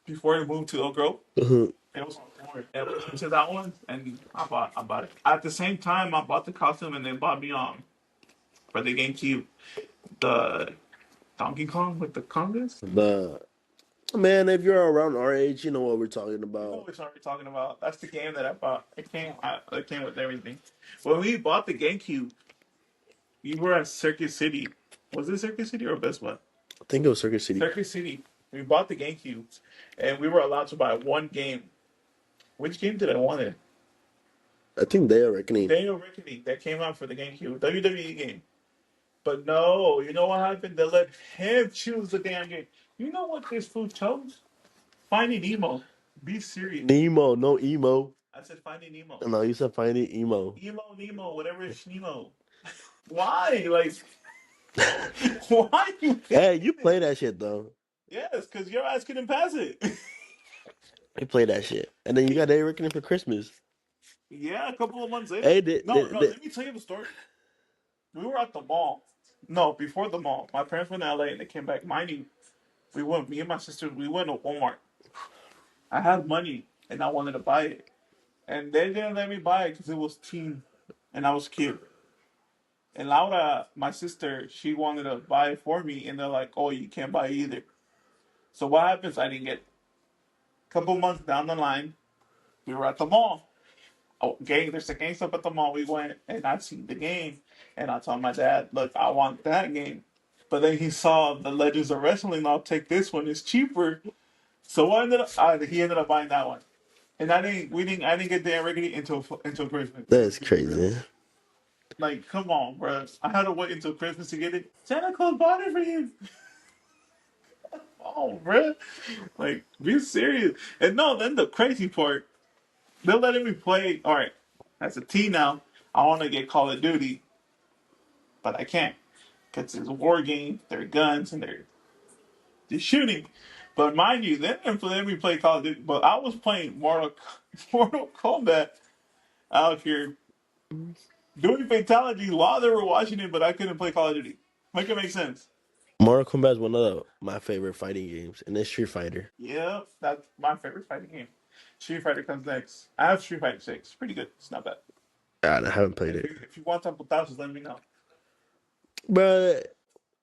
before we moved to Oak Grove. It was on Flooring. And we went to that one, and I bought it. At the same time, I bought the costume, and they bought me for the GameCube the Donkey Kong with the Congas. But man, if you're around our age, you know what we're talking You know about. which one we're talking about. That's the game that I bought. It came with everything. When we bought the GameCube, we were at Circuit City. Was it Circuit City or Best Buy? I think it was Circuit City. Circuit City. We bought the GameCube, and we were allowed to buy one game. Which game did I want it? I think they are reckoning. Daniel Rickety that came out for the GameCube, WWE game. But no, you know what happened? They let him choose the damn game. You know what this fool chose? Finding Nemo. Be serious. Nemo, no emo. I said Finding Nemo. No, you said finding emo. Emo, Nemo, whatever is Nemo. Why? Like, why you Hey, picking you play it? that shit though. Yes, because your ass couldn't pass it. You play that shit, and then you got they reckoning for Christmas. Yeah, a couple of months later. Hey, No, no, let me tell you the story. We were at the mall. No, before the mall. My parents went to LA and they came back. Mind you, me and my sister, we went to Walmart. I had money and I wanted to buy it. And they didn't let me buy it because it was teen and I was cute. And Laura, my sister, she wanted to buy it for me and they're like, oh, you can't buy it either. So what happens? I didn't get it. A couple months down the line, we were at the mall. Oh, there's a game stuff at the mall. We went and I seen the game. And I told my dad, look, I want that game. But then he saw the Legends of Wrestling. I'll take this one. It's cheaper. So he ended up buying that one. And I didn't get Dan Rickety until Christmas. That's crazy. Like, come on, bro. I had to wait until Christmas to get it. Santa Claus bought it for you. Oh, bro. Like, be serious. And no, then the crazy part, they're letting me play. All right, as a T now, I want to get Call of Duty, but I can't because it's a war game. There are guns and they're shooting. But mind you, they didn't let me play Call of Duty. But I was playing Mortal Kombat out here doing fatalities while they were watching it, but I couldn't play Call of Duty. Make it make sense. Mortal Kombat is one of my favorite fighting games, and it's Street Fighter. Yeah, that's my favorite fighting game. Street Fighter comes next. I have Street Fighter 6. It's pretty good. It's not bad. God, I haven't played If it, if you want some putazos, let me know. but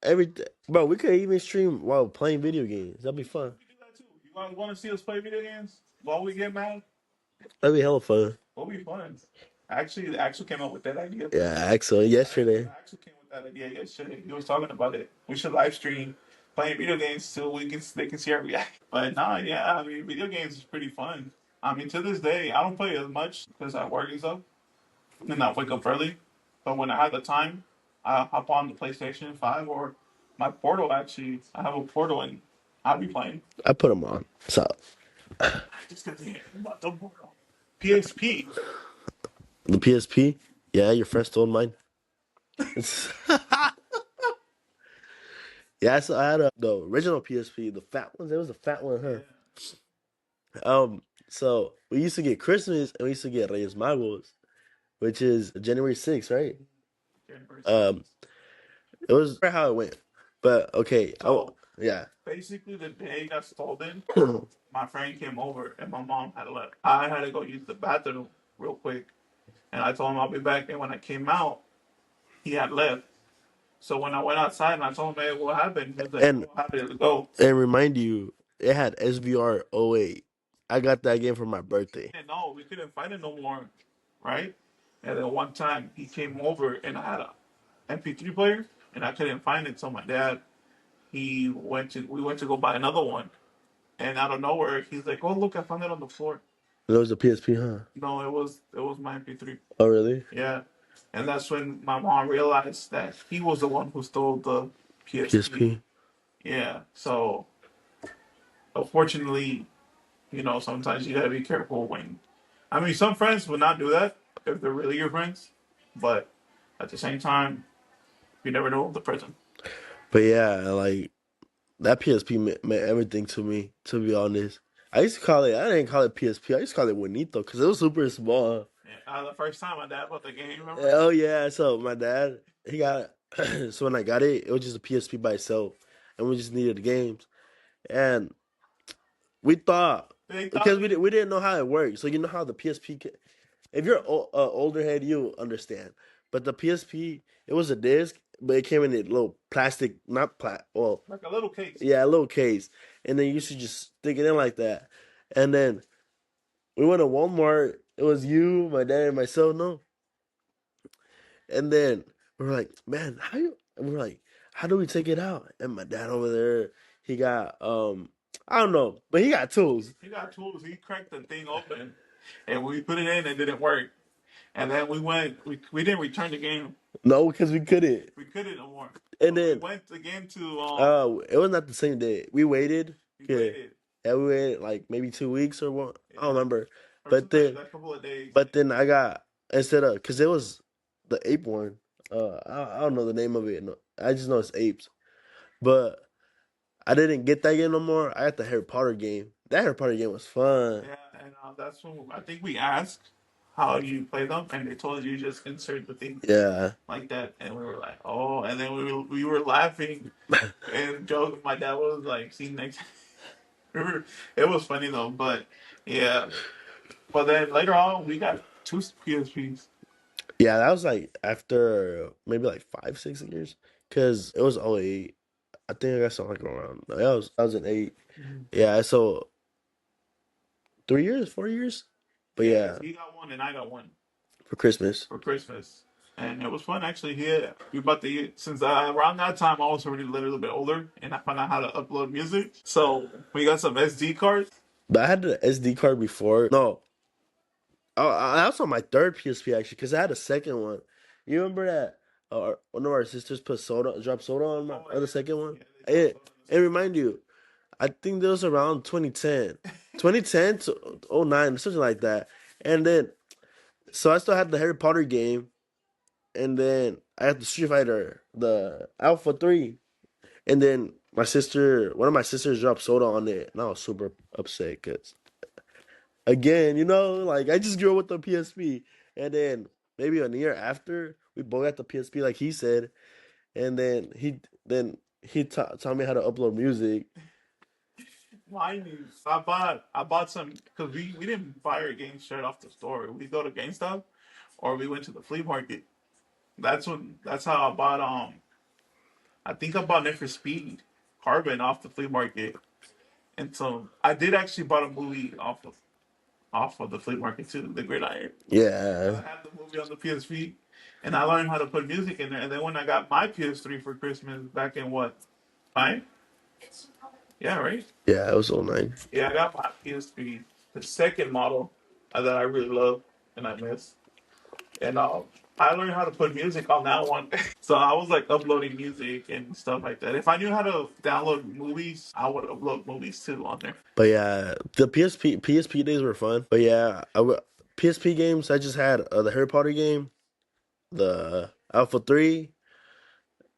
every bro, we could even stream while playing video games. That'd be fun. We can do that too. You guys want to see us play video games while we get mad? That'd be hella fun. It'll be fun. Actually, Axel came up with that idea. Yeah, Axel yesterday. Axel came with that idea yesterday. He was talking about it. We should live stream playing video games so they can see our reaction. But nah, yeah, I mean, video games is pretty fun. I mean, to this day, I don't play as much because I work and stuff, and I wake up early. But when I have the time, I hop on the PlayStation 5 or my Portal. Actually, I have a Portal and I'll be playing. I put them on. So Just because about the Portal. PSP. the PSP. Yeah, your friend stole mine. Yeah, so I had the original PSP, the fat ones. It was the fat one, Yeah. huh? So we used to get Christmas and we used to get Reyes Magos, which is January 6th, right? January Um, 6th. it was how it went, but okay. So Yeah. basically, the day it got stolen, my friend came over and my mom had left. I had to go use the bathroom real quick, and I told him I'll be back. And when I came out, he had left. So when I went outside and I told him, "Hey, what happened?" He was like, And "Oh, how did it go?" remind you, it had SVR 08. I got that game for my birthday. And no, we couldn't find it no more, right? And then one time he came over and I had a MP3 player and I couldn't find it. So my dad, we went to go buy another one, and out of nowhere he's like, "Oh look, I found it on the floor." It was the PSP, huh? No, it was my MP3. Oh, really? Yeah, and that's when my mom realized that he was the one who stole the PSP. PSP. Yeah, so unfortunately, sometimes you gotta be careful when. I mean, some friends would not do that if they're really your friends, but at the same time, you never know the person. But yeah, like that PSP meant everything to me, to be honest. I used to call it, I didn't call it PSP, I used to call it Juanito because it was super small. Yeah, the first time my dad bought the game, remember? Oh, yeah. So my dad, he got, so when I got it, it was just a PSP by itself. And we just needed the games. And we thought, They thought because we didn't know how it worked. So you know how the PSP, if you're older head, you understand. But the PSP, it was a disc, but it came in a little plastic, not well, like a little case. yeah, a little case. And then you should just stick it in like that. And then we went to Walmart. It was you, my dad, and myself, no. And then we were like, man, how you? And we're like, how do we take it out? And my dad over there, he got I don't know, but he got tools. He got tools. He cracked the thing open, and we put it in. It didn't work. And then we went. We didn't return the game. No, because we couldn't. We couldn't no more. And So we then went again to it was not the same day. We waited. we Yeah, waited. yeah, we waited like maybe 2 weeks or what. I don't Yeah. remember. Or But sometimes then, a couple of days. I got instead of because it was the ape one. I don't know the name of it. No, I just know it's apes. But I didn't get that game no more. I got the Harry Potter game. That Harry Potter game was fun. Yeah, and that's when I think we asked how you play them, and they told us you just insert the thing Yeah. like that, and we were like, oh, and then we were laughing and joking. My dad was like, "See next." It was funny though, but yeah. But then later on, we got two PSPs. Yeah, that was like after maybe like 5, 6 years. Cause it was '08. I think I got something like around. No, that was 2008. Yeah, so 3 years, 4 years. But yeah, He got one and I got one for Christmas. for Christmas, and it was fun actually. Yeah, we about to get since around that time I was already a little bit older, and I found out how to upload music. So we got some SD cards. But I had the SD card before. No, That's on my third PSP actually, because I had a second one. You remember that one of our sisters put soda, dropped soda on my Oh on the yeah, second one? yeah. They dropped It soda in the it second remind you, I think that was around 2010, 2010 to '09, something like that. And then so I still had the Harry Potter game, and then I had the Street Fighter, the Alpha 3, and then one of my sisters dropped soda on it, and I was super upset because again, like I just grew up with the PSP, and then maybe a year after we both got the PSP, like he said, and then he taught me how to upload music. Mine is I bought some because we didn't buy our games straight off the store. We go to GameStop or we went to the flea market. That's how I bought I think I bought Need for Speed Carbon off the flea market. And so I did actually bought a movie off of the flea market too, The Gridiron. Yeah, I had the movie on the PSP and I learned how to put music in there. And then when I got my PS3 for Christmas back in what? Fine? Yeah, right? yeah, it was all nine. Yeah, I got my PS3, the second model that I really love and I miss. And I learned how to put music on that one. So I was like uploading music and stuff like that. If I knew how to download movies, I would upload movies too on there. But yeah, the PSP days were fun. But yeah, PSP games. I just had the Harry Potter game, the Alpha 3,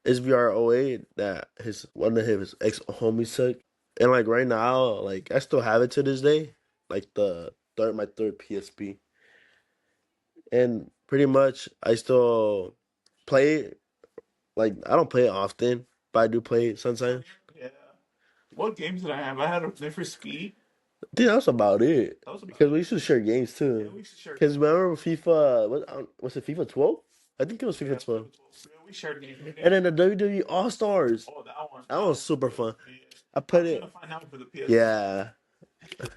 SVR 08 that his one of his ex homies took, and like right now, like I still have it to this day, like my third PSP, and pretty much I still play it. Like I don't play it often, but I do play it sometimes. Yeah. What games did I have? I had a Need for Speed. I think that's about it That was about because it. we used to share games Yeah, too. we should share Because games. remember FIFA? Was it FIFA 12? I think it was Yeah, FIFA 12. FIFA 12. Yeah, we shared games. And then the WWE All Stars. Oh, that one. That That was one was super good. fun. Yeah. I I'm put trying to it. find out for the PS3. Yeah,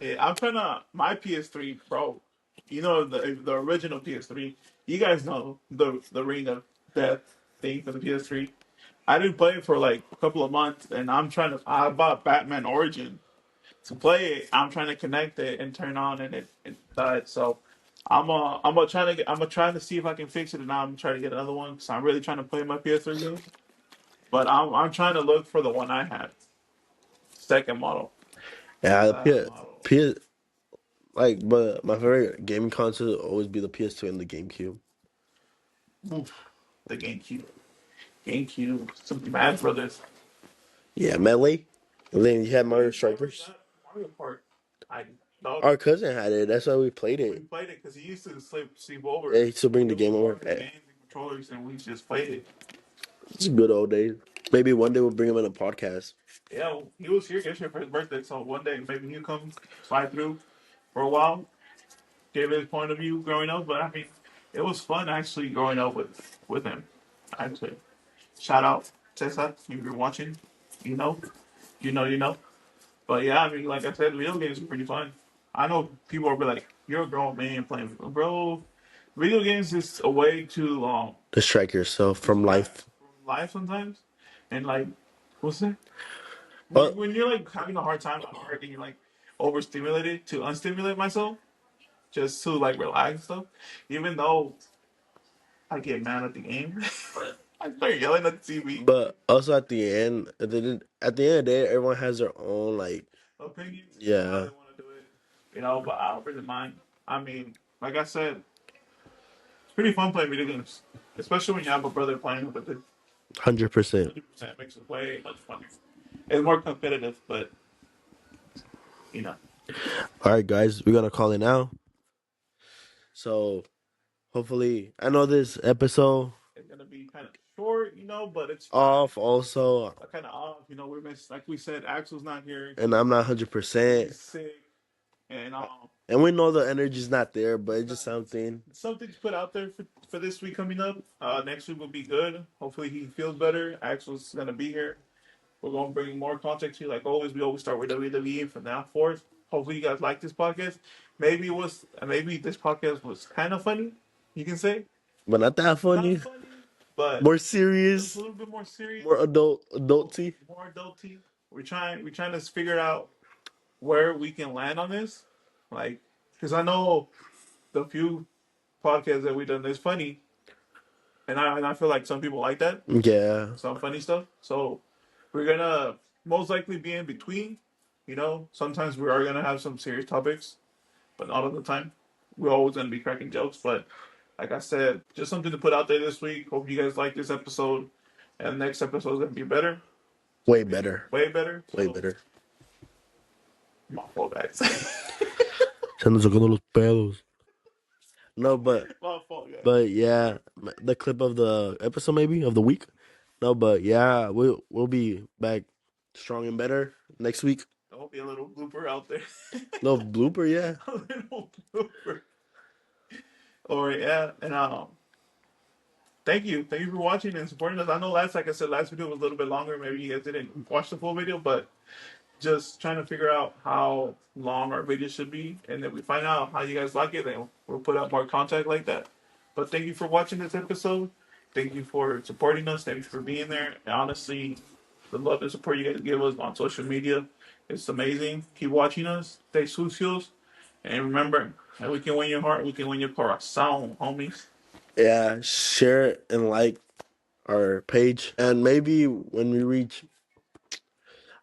Yeah, I'm trying to my PS3, bro. You know the original PS3. You guys know the Ring of Death thing for the PS3. I didn't play it for like a couple of months, and I'm trying to. I bought Batman Origin to play it. I'm trying to connect it and turn on, and it died. So I'm gonna try to see if I can fix it, and I'm trying to get another one. So I'm really trying to play my PS3 game, but I'm trying to look for the one I had, second model. yeah. The That P, model. P, like, but my favorite gaming console will always be the PS2 and the GameCube. Oof, the GameCube. GameCube. Some Mad Brothers. Yeah, Melee. And then you had Mario We never Strikers. got Mario Kart. I no, Our cousin had it. That's why we played we it. played it because he used to sleep over. Yeah, he used to bring He the would game over. borrow the games and controllers, and we just played it. It's good old days. Maybe one day we'll bring him in a podcast. Yeah, he was here yesterday for his birthday, so one day maybe he'll come slide through for a while, give his point of view growing up. But I mean, it was fun actually growing up with him. Actually, shout out Tessa, if you're watching, you know, you know. But yeah, I mean, like I said, video games are pretty fun. I know people will be like, "You're a grown man playing, bro." Video games is a way to Distract yourself from distract life. from life sometimes, and like, what's that? But When you're like having a hard time at work and you're like overstimulated, to unstimulate myself just to like relax and stuff. Even though I get mad at the game, I start yelling at the TV. but also at the end, at the end of the day, everyone has their own like, Opinions and how they yeah, want to do it, but I don't really mind. I mean, like I said, it's pretty fun playing video games, especially when you have a brother playing with it. 100%. 100% makes it way much funner. It's more competitive, but you know, All right, guys, we're gonna call it now. So hopefully, I know this episode it's gonna be kind of short, but it's fine. off also, Kind of off. We missed, like we said, Axel's not here. and I'm not 100%. He's sick, and And we know the energy's not there, but it's it's just not something. something to put out there for this week coming up. Next week will be good. Hopefully he feels better. Axel's gonna be here. We're gonna bring more content to you. Like always, we always start with WWE from now forth. Hopefully you guys like this podcast. Maybe this podcast was kind of funny. You can say But not that not funny. funny, but More it was a serious, little bit more serious, more adulty. more adulty. We're trying to figure out where we can land on this, like, because I know the few podcasts that we've done is funny, and I feel like some people like that, Yeah. some funny stuff. So we're gonna most likely be in between. You know, sometimes we are gonna have some serious topics, but not all the time. We're always gonna be cracking jokes. But like I said, just something to put out there this week. Hope you guys like this episode, and next episode is gonna be better. It's Way gonna be better. way better. Way So better. my fault, guys. Se ando sacando los pedos. No, My fault, guys. but yeah, the clip of the episode maybe of the week. No, but yeah, we'll be back strong and better next week. There'll be a little blooper out there. Little blooper, yeah. A little blooper. Or yeah, and thank you for watching and supporting us. I know like I said, last video was a little bit longer. Maybe you guys didn't watch the full video, but just trying to figure out how long our videos should be, and then we find out how you guys like it, then we'll put out more content like that. But thank you for watching this episode. Thank you for supporting us. Thank you for being there. And honestly, the love and support you guys give us on social media, it's amazing. Keep watching us. Stay sucios. And remember, that we can win your heart, we can win your corazón, homies. Yeah, share and like our page. And maybe when we reach,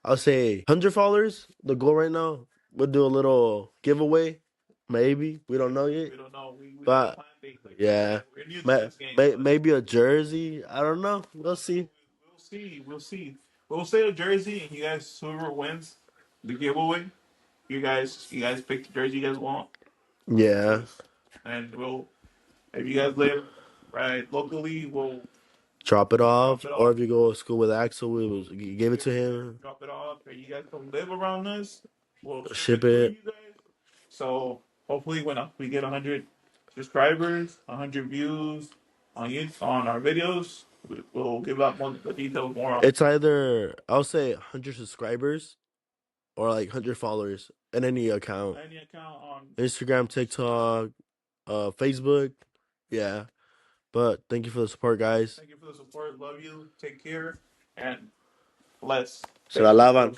I'll say 100 followers, the goal right now, we'll do a little giveaway. Maybe. We don't know yet. We don't know. We don't But plan things like that. yeah, We're new to this game. maybe a jersey. I don't know. We'll see. We'll see. We'll see. We'll say a jersey, and you guys, whoever wins the giveaway, you guys pick the jersey you guys want, Yeah. and we'll. If you guys live right locally, we'll Drop it drop off. it Or off. if you go to school with Axel, we will give it to him. Drop it off. If you guys don't live around us, we'll ship Ship it to it. you guys. So hopefully, when we get 100 subscribers, 100 views on our videos, we'll give out more the details more on It's either, I'll say 100 subscribers or like 100 followers in any account. any account on. Instagram, TikTok, Facebook. Yeah. But thank you for the support, guys. Thank you for the support. Love you. Take care. And let's. Se la lavan.